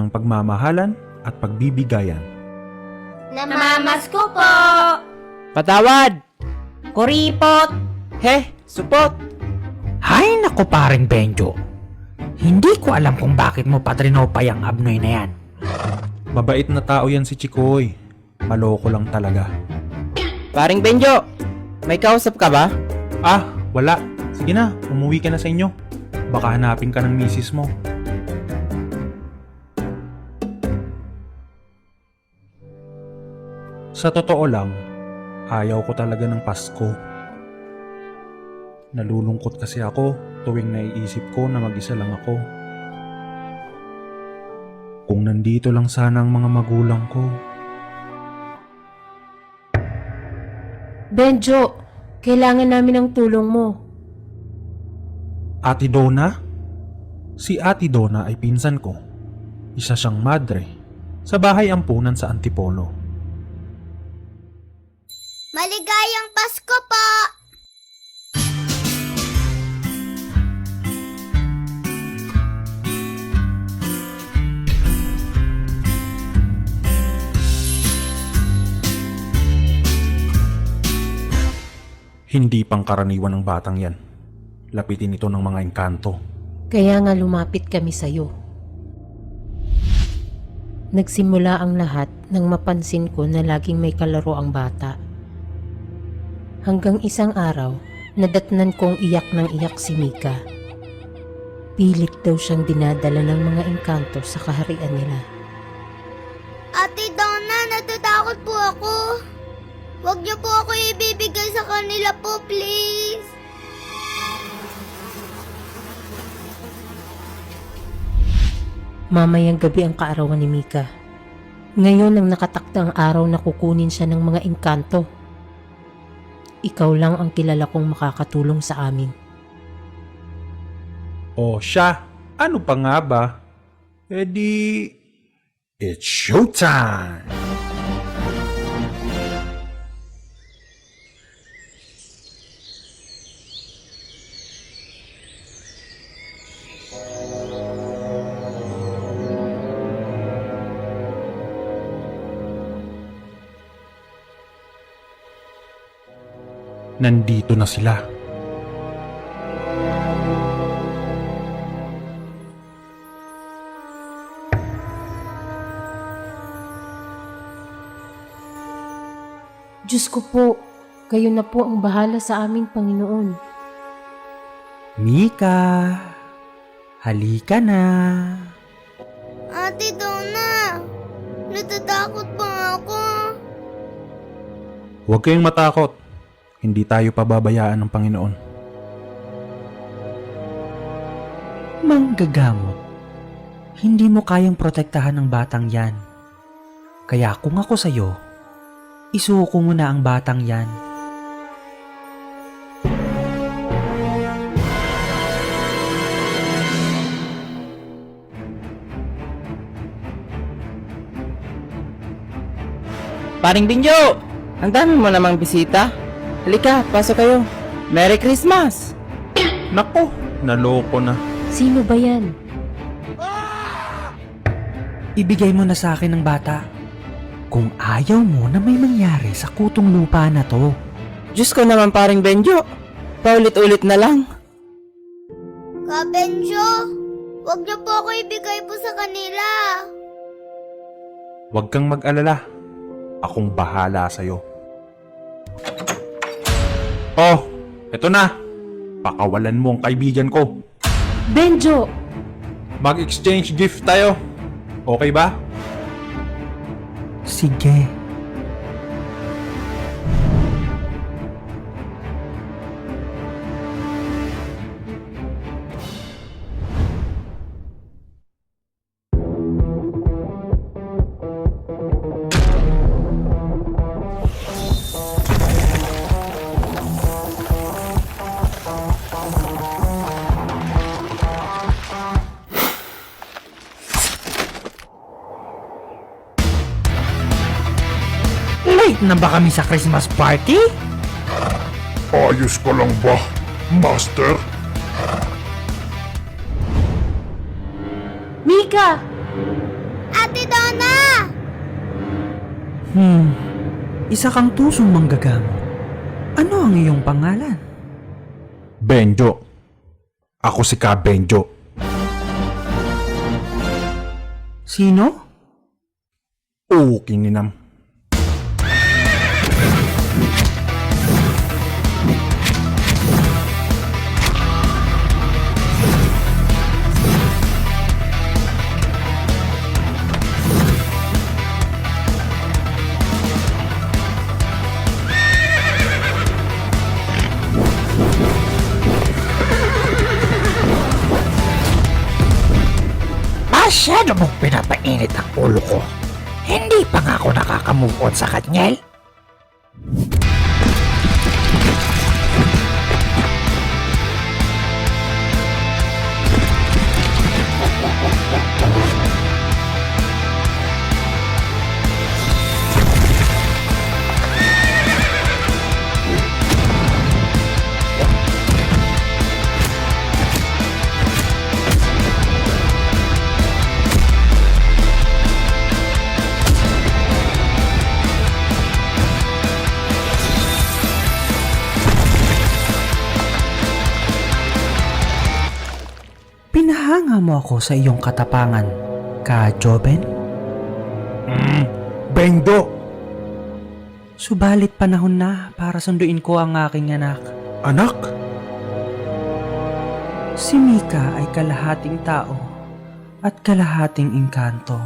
ng pagmamahalan at pagbibigayan. Namamasko po! Patawad! Kuripot! He, supot! Hay nako paring Benjo. Hindi ko alam kung bakit mo patrinopay ang abnoy na yan. Mabait na tao yan si Chikoy. Maloko lang talaga. Paring Benjo, may kausap ka ba? Ah, wala. Sige na, umuwi ka na sa inyo. Baka hanapin ka ng misis mo. Sa totoo lang, ayaw ko talaga ng Pasko. Nalulungkot kasi ako tuwing naiisip ko na mag-isa lang ako. Kung nandito lang sana ang mga magulang ko. Benjo, kailangan namin ng tulong mo. Ate Donna? Si Ate Donna ay pinsan ko. Isa siyang madre sa bahay ampunan sa Antipolo. Maligayang Pasko po! Hindi pangkaraniwan ng batang yan. Lapitin ito ng mga engkanto. Kaya nga lumapit kami sa'yo. Nagsimula ang lahat nang mapansin ko na laging may kalaro ang bata. Hanggang isang araw, nadatnan kong iyak ng iyak si Mika. Pilit daw siyang dinadala ng mga engkanto sa kaharian nila. Ate Donna, natatakot po ako. Huwag niyo po ako ibibigay sa kanila po, please. Mamayang gabi ang kaarawan ni Mika. Ngayon ang nakatakdang araw na kukunin siya ng mga engkanto. Ikaw lang ang kilala kong makakatulong sa amin. O siya, ano pa nga ba? E di... It's showtime! Nandito na sila. Diyos ko po, kayo na po ang bahala sa aming Panginoon. Mika, halika na. Ate Donna, natatakot pa ako. Huwag kayong matakot. Hindi tayo pababayaan ng Panginoon. Manggagamot. Hindi mo kayang protektahan ng batang yan. Kaya kung ako sa'yo, isuko mo na ang batang yan. Paring Benjo, ang dami mo namang bisita. Halika, pasok kayo. Merry Christmas! Nako, naloko na. Sino ba yan? Ibigay mo na sa akin ng bata. Kung ayaw mo na may mangyari sa kutong lupa na to. Diyos ko naman paring Benjo. Paulit-ulit na lang. Kabenjo, huwag niyo po ako ibigay po sa kanila. Huwag kang mag-alala. Akong bahala sa'yo. Oh, eto na. Pakawalan mo ang kaibigan ko. Benjo! Mag-exchange gift tayo. Okay ba? Sige. Late na ba kami sa Christmas party? Ayos ka lang ba, Master? Mika! Isa kang tusong manggagamo. Ano ang iyong pangalan? Benjo. Ako si Ka Benjo. Sino? Oo, kininam. Masyado mong pinapainit ang ulo ko. Hindi pa nga ako nakakamove on sa kanyel. Pinahanga mo ako sa iyong katapangan, Ka Joben? Benjo! Subalit panahon na para sunduin ko ang aking anak. Anak? Si Mika ay kalahating tao at kalahating engkanto.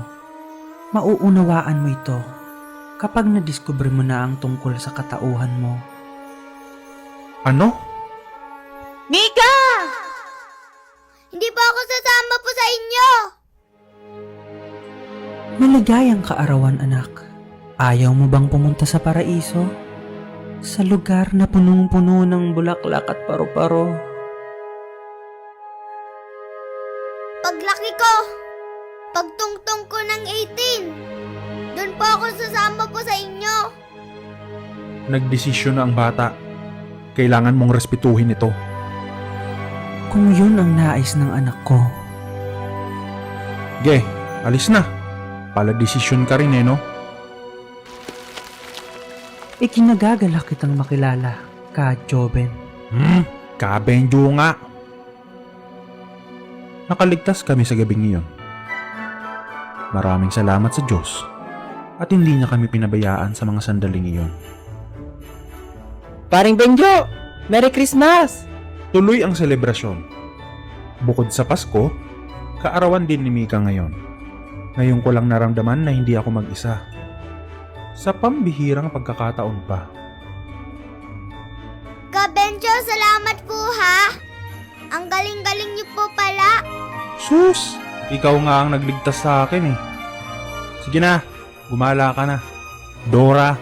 Mauunawaan mo ito kapag nadiskubre mo na ang tungkol sa katauhan mo. Ano? Mika! Hindi pa ako sasama po sa inyo! Maligayang kaarawan, anak. Ayaw mo bang pumunta sa paraiso? Sa lugar na punong-puno ng bulaklak at paru-paro. Paglaki ko, pagtungtong ko ng 18, doon po ako sasama po sa inyo. Nagdesisyon na ang bata. Kailangan mong respetuhin ito. Kung yun ang nais ng anak ko, Ge, alis na. Pala desisyon ka rin no? ikinagagalak kitang makilala, Ka Joben. Ka Benjo nga. Nakaligtas kami sa gabing iyon. Maraming salamat sa Diyos at hindi niya kami pinabayaan sa mga sandaling iyon. Paring Benjo! Merry Christmas! Tuloy ang selebrasyon. Bukod sa Pasko, kaarawan din ni Mika ngayon. Ngayon ko lang naramdaman na hindi ako mag-isa. Sa pambihirang pagkakataon pa. Kabenjo, salamat po ha! Ang galing-galing niyo po pala. Sus! Ikaw nga ang nagligtas sa akin eh. Sige na, gumala ka na. Dora,